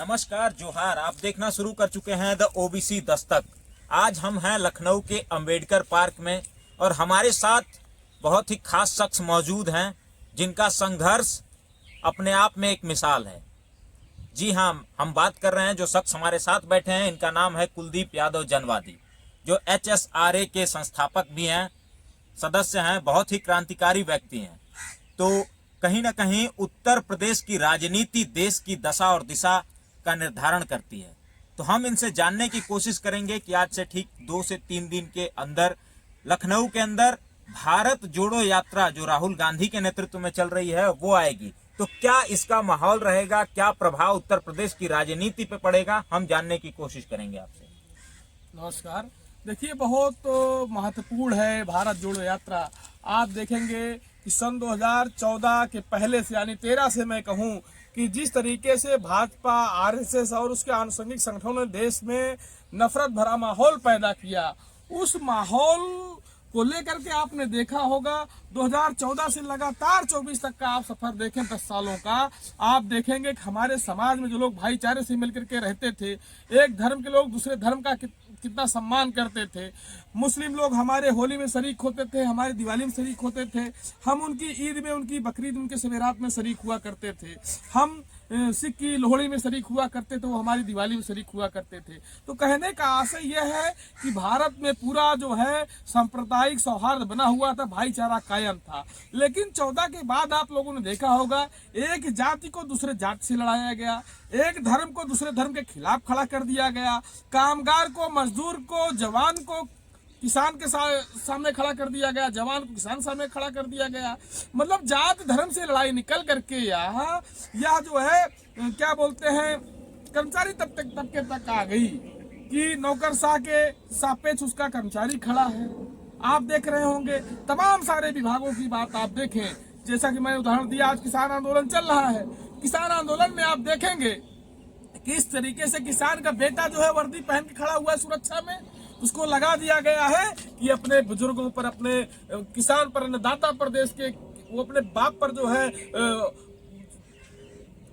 नमस्कार जोहार। आप देखना शुरू कर चुके हैं द ओबीसी दस्तक। आज हम हैं लखनऊ के अंबेडकर पार्क में और हमारे साथ बहुत ही खास शख्स मौजूद हैं जिनका संघर्ष अपने आप में एक मिसाल है। जी हाँ, हम बात कर रहे हैं, जो शख्स हमारे साथ बैठे हैं इनका नाम है कुलदीप यादव जनवादी, जो HSRA के संस्थापक भी हैं, सदस्य हैं, बहुत ही क्रांतिकारी व्यक्ति हैं। तो कहीं ना कहीं उत्तर प्रदेश की राजनीति देश की दशा और दिशा का निर्धारण करती है। तो हम इनसे जानने की कोशिश करेंगे कि आज से ठीक 2 से 3 दिन के अंदर लखनऊ के अंदर भारत जोड़ो यात्रा जो राहुल गांधी के नेतृत्व में चल रही है वो आएगी। तो क्या इसका माहौल रहेगा, क्या प्रभाव उत्तर प्रदेश की राजनीति पे पड़ेगा, हम जानने की कोशिश करेंगे आपसे। नमस्कार। देखिए, बहुत महत्वपूर्ण है भारत जोड़ो यात्रा। आप देखेंगे कि सन 2014 के पहले से यानी 13 से मैं कहूं कि जिस तरीके से भाजपा, RSS और उसके आनुषंगिक संगठनों ने देश में नफरत भरा माहौल पैदा किया, उस माहौल को लेकर के आपने देखा होगा 2014 से लगातार 24 तक का आप सफर देखें 10 सालों का, आप देखेंगे कि हमारे समाज में जो लोग भाईचारे से मिलकर के रहते थे, एक धर्म के लोग दूसरे धर्म का कितना सम्मान करते थे। मुस्लिम लोग हमारे होली में शरीक होते थे, हमारे दिवाली में शरीक होते थे, हम उनकी ईद में, उनकी बकरीद, उनके सवेरात में शरीक हुआ करते थे, हम सिख की लोहड़ी में शरीक हुआ करते थे, वो हमारी दिवाली में शरीक हुआ करते थे। तो कहने का आशय यह है कि भारत में पूरा जो है सांप्रदायिक सौहार्द बना हुआ था, भाईचारा कायम था। लेकिन 14 के बाद आप लोगों ने देखा होगा एक जाति को दूसरे जाति से लड़ाया गया, एक धर्म को दूसरे धर्म के खिलाफ खड़ा कर दिया गया, कामगार को, मजदूर को, जवान को किसान के सामने खड़ा कर दिया गया, जवान को किसान सामने खड़ा कर दिया गया। मतलब जात धर्म से लड़ाई निकल करके यह जो है क्या बोलते हैं कर्मचारी तबके तक आ गई कि नौकरशाह के सापेक्ष उसका कर्मचारी खड़ा है। आप देख रहे होंगे तमाम सारे विभागों की बात आप देखें, जैसा कि मैंने उदाहरण दिया, आज किसान आंदोलन चल रहा है। किसान आंदोलन में आप देखेंगे किस तरीके से किसान का बेटा जो है वर्दी पहन के खड़ा हुआ है सुरक्षा में, उसको लगा दिया गया है कि अपने बुजुर्गों पर, अपने किसान पर, अन्नदाता पर, देश के वो अपने बाप पर जो है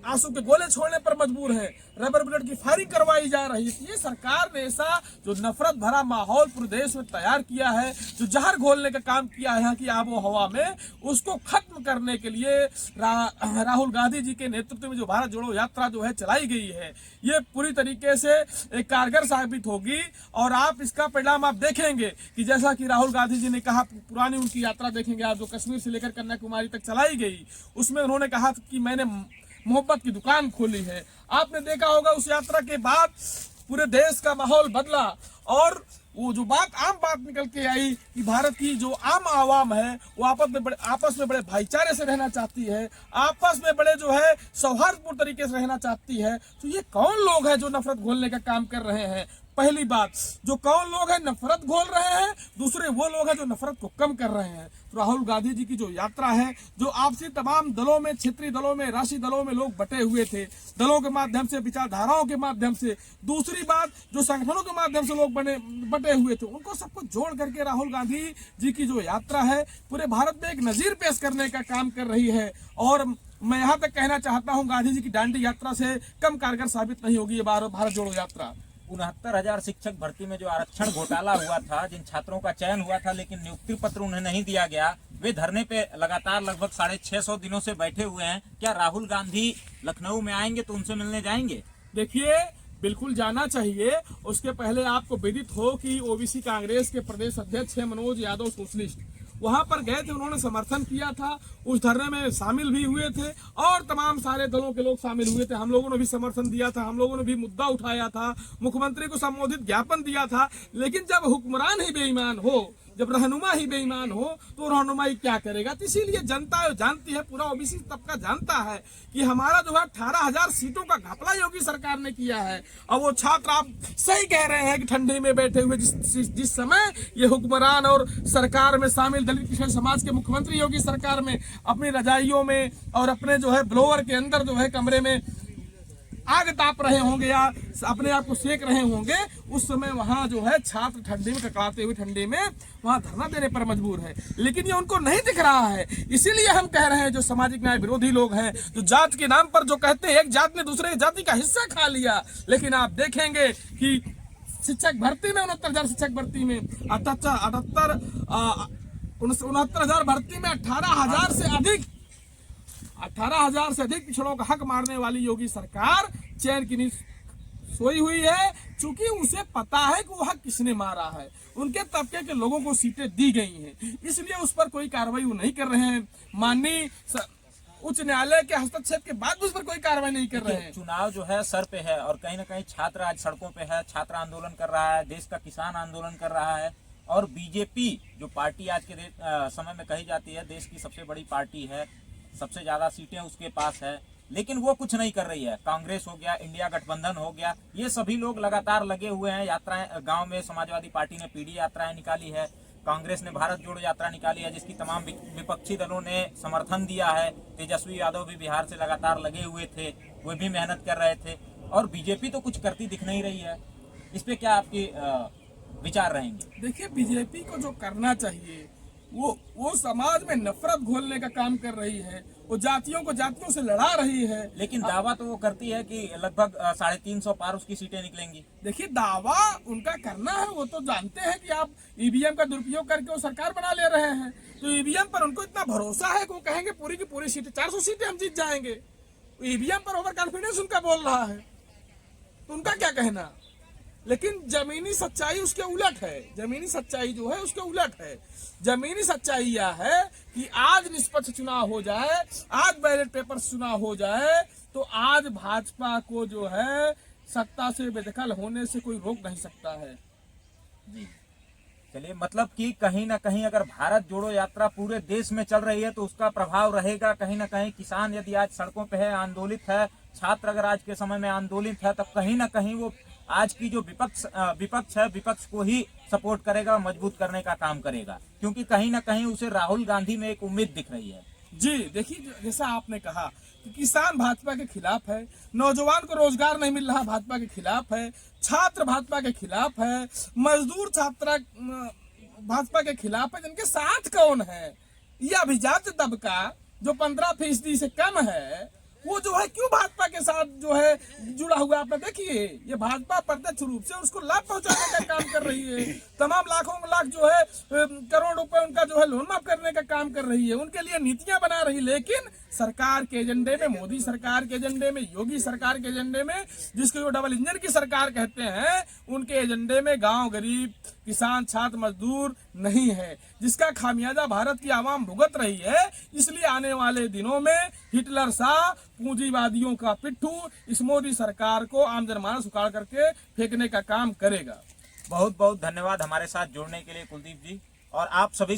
आंसू के गोले छोड़ने पर मजबूर है, रबर बुलेट की फायरिंग करवाई जा रही है। ये सरकार ने ऐसा जो नफरत भरा माहौल पूरे देश में तैयार किया है, जो जहर घोलने का काम किया है कि आबो हवा में, उसको खत्म करने के लिए राहुल गांधी जी के नेतृत्व में जो भारत जोड़ो यात्रा जो है चलाई गई है, ये पूरी तरीके से एक कारगर साबित होगी। और आप इसका परिणाम आप देखेंगे कि जैसा कि राहुल गांधी जी ने कहा, पुरानी उनकी यात्रा देखेंगे आप जो कश्मीर से लेकर कन्याकुमारी तक चलाई गई, उसमें उन्होंने कहा कि मैंने मोहब्बत की दुकान खोली है। आपने देखा होगा उस यात्रा के बाद पूरे देश का माहौल बदला और वो जो आम बात निकल के आई कि भारत की जो आम आवाम है वो आपस में बड़े भाईचारे से रहना चाहती है, आपस में बड़े जो है सौहार्दपूर्ण तरीके से रहना चाहती है। तो ये कौन लोग हैं जो नफरत घोलने का काम कर रहे हैं? पहली बात, जो कौन लोग हैं नफरत घोल रहे हैं, दूसरे वो लोग हैं जो नफरत को कम कर रहे हैं। तो राहुल गांधी जी की जो यात्रा है, जो आपसी तमाम दलों में, क्षेत्रीय दलों में, राष्ट्रीय दलों में लोग बटे हुए थे, दलों के माध्यम से, विचारधाराओं के माध्यम से, दूसरी बात जो संगठनों के माध्यम से लोग बटे हुए थे, उनको सबको जोड़ करके राहुल गांधी जी की जो यात्रा है पूरे भारत में एक नजीर पेश करने का काम कर रही है। और मैं यहाँ तक कहना चाहता हूँ, गांधी जी की दांडी यात्रा से कम कारगर साबित नहीं होगी ये भारत जोड़ो यात्रा। 69,000 शिक्षक भर्ती में जो आरक्षण घोटाला हुआ था, जिन छात्रों का चयन हुआ था लेकिन नियुक्ति पत्र उन्हें नहीं दिया गया, वे धरने पे लगातार लगभग 650 दिनों से बैठे हुए हैं। क्या राहुल गांधी लखनऊ में आएंगे तो उनसे मिलने जाएंगे? देखिए, बिल्कुल जाना चाहिए। उसके पहले आपको विदित हो कि ओबीसी कांग्रेस के प्रदेश अध्यक्ष है मनोज यादव सोशलिस्ट, वहां पर गए थे, उन्होंने समर्थन किया था, उस धरने में शामिल भी हुए थे और तमाम सारे दलों के लोग शामिल हुए थे। हम लोगों ने भी समर्थन दिया था, हम लोगों ने भी मुद्दा उठाया था, मुख्यमंत्री को संबोधित ज्ञापन दिया था। लेकिन जब हुक्मरान ही बेईमान हो, जब रहनुमा ही बेईमान हो, तो रहनुमाई क्या करेगा? तो इसीलिए जनता जानती है, पूरा ओबीसी तबका जानता है कि हमारा जो है 18,000 सीटों का घपला योगी सरकार ने किया है। और वो छात्र आप सही कह रहे हैं कि ठंडी में बैठे हुए जिस समय ये हुक्मरान और सरकार में शामिल दलित किसान समाज के मुख्यमंत्री योगी सरकार में अपनी रजाइयों में और अपने जो है ब्लोअर के अंदर जो है कमरे में आग ताप रहे होंगे या अपने आप को सेक रहे होंगे, उस समय वहां जो है छात्र ठंडी में कड़कड़ाते हुए ठंडी में वहां धरना देने पर मजबूर है। लेकिन ये उनको नहीं दिख रहा है। इसीलिए हम कह रहे हैं जो सामाजिक न्याय विरोधी लोग हैं, जो जात के नाम पर जो कहते हैं एक जात ने दूसरे जाति का हिस्सा खा लिया, लेकिन आप देखेंगे कि शिक्षक भर्ती में 69,000 शिक्षक भर्ती में 69,000 भर्ती में 18,000 से अधिक पिछड़ों का हक मारने वाली योगी सरकार चैन की नींद सोई हुई है, चूंकि उसे पता है कि वो हक किसने मारा है। उनके तबके के लोगों को सीटें दी गई हैं, इसलिए उस पर कोई कार्रवाई वो नहीं कर रहे हैं। माननीय उच्च न्यायालय के हस्तक्षेप के बाद उस पर कोई कार्रवाई नहीं कर रहे हैं। चुनाव जो है सर पे है और कहीं ना कहीं छात्र आज सड़कों पे है, छात्र आंदोलन कर रहा है, देश का किसान आंदोलन कर रहा है, और बीजेपी जो पार्टी आज के समय में कही जाती है देश की सबसे बड़ी पार्टी है, सबसे ज्यादा सीटें उसके पास है, लेकिन वो कुछ नहीं कर रही है। कांग्रेस हो गया, इंडिया गठबंधन हो गया, ये सभी लोग लगातार लगे हुए हैं। यात्राएं गांव में समाजवादी पार्टी ने पीढ़ी यात्राएं निकाली है, कांग्रेस ने भारत जोड़ो यात्रा निकाली है, जिसकी तमाम विपक्षी दलों ने समर्थन दिया है। तेजस्वी यादव भी बिहार से लगातार लगे हुए थे, वे भी मेहनत कर रहे थे, और बीजेपी तो कुछ करती दिख नहीं रही है। इस पे क्या आपके विचार रहेंगे? देखिए, बीजेपी को जो करना चाहिए वो समाज में नफरत घोलने का काम कर रही है, वो जातियों को जातियों से लड़ा रही है। लेकिन दावा तो वो करती है कि लगभग 350 पार उसकी सीटें निकलेंगी। देखिए, दावा उनका करना है, वो तो जानते हैं कि आप ईवीएम का दुरुपयोग करके वो सरकार बना ले रहे हैं, तो ईवीएम पर उनको इतना भरोसा है कि वो कहेंगे पूरी की पूरी सीटें 400 सीटें हम जीत जाएंगे। ईवीएम पर ओवर कॉन्फिडेंस उनका बोल रहा है, तो उनका क्या कहना। लेकिन जमीनी सच्चाई उसके उलट है। जमीनी सच्चाई जो है उसके उलट है। जमीनी सच्चाई यह है कि आज निष्पक्ष चुनाव हो जाए, आज बैलेट पेपर चुनाव हो जाए, तो आज भाजपा को जो है सत्ता से बेदखल होने से कोई रोक नहीं सकता है। जी चलिए, मतलब कि कहीं ना कहीं अगर भारत जोड़ो यात्रा पूरे देश में चल रही है तो उसका प्रभाव रहेगा कहीं ना कहीं। किसान यदि आज सड़कों पे है, आंदोलित है, छात्र अगर आज के समय में आंदोलित है, तब कहीं ना कहीं वो आज की जो विपक्ष है, विपक्ष को ही सपोर्ट करेगा, मजबूत करने का काम करेगा, क्योंकि कहीं ना कहीं उसे राहुल गांधी में एक उम्मीद दिख रही है। जी देखिए, जैसा आपने कहा कि किसान भाजपा के खिलाफ है, नौजवान को रोजगार नहीं मिल रहा भाजपा के खिलाफ है, छात्र भाजपा के खिलाफ है, मजदूर छात्र भाजपा के खिलाफ है, जिनके साथ कौन है? यह अभिजात तबका जो 15% से कम है, वो जो है क्यों भाजपा के साथ जो है जुड़ा हुआ। आपने देखिए, ये भाजपा प्रत्यक्ष रूप से उसको लाभ पहुंचाने का काम कर रही है। तमाम लाखों लाख जो है करोड़ रुपए उनका जो है लोन माफ करने का काम कर रही है, उनके लिए नीतियां बना रही। लेकिन सरकार के एजेंडे में, मोदी सरकार के एजेंडे में, योगी सरकार के एजेंडे में, जिसको वो डबल इंजन की सरकार कहते हैं, उनके एजेंडे में गांव गरीब, किसान, छात्र, मजदूर नहीं है, जिसका खामियाजा भारत की आवाम भुगत रही है। इसलिए आने वाले दिनों में हिटलर सा पूंजीवादियों का पिट्ठू इस मोदी सरकार को आम जनमानस उखाड़ करके फेंकने का काम करेगा। बहुत बहुत धन्यवाद हमारे साथ जुड़ने के लिए कुलदीप जी, और आप सभी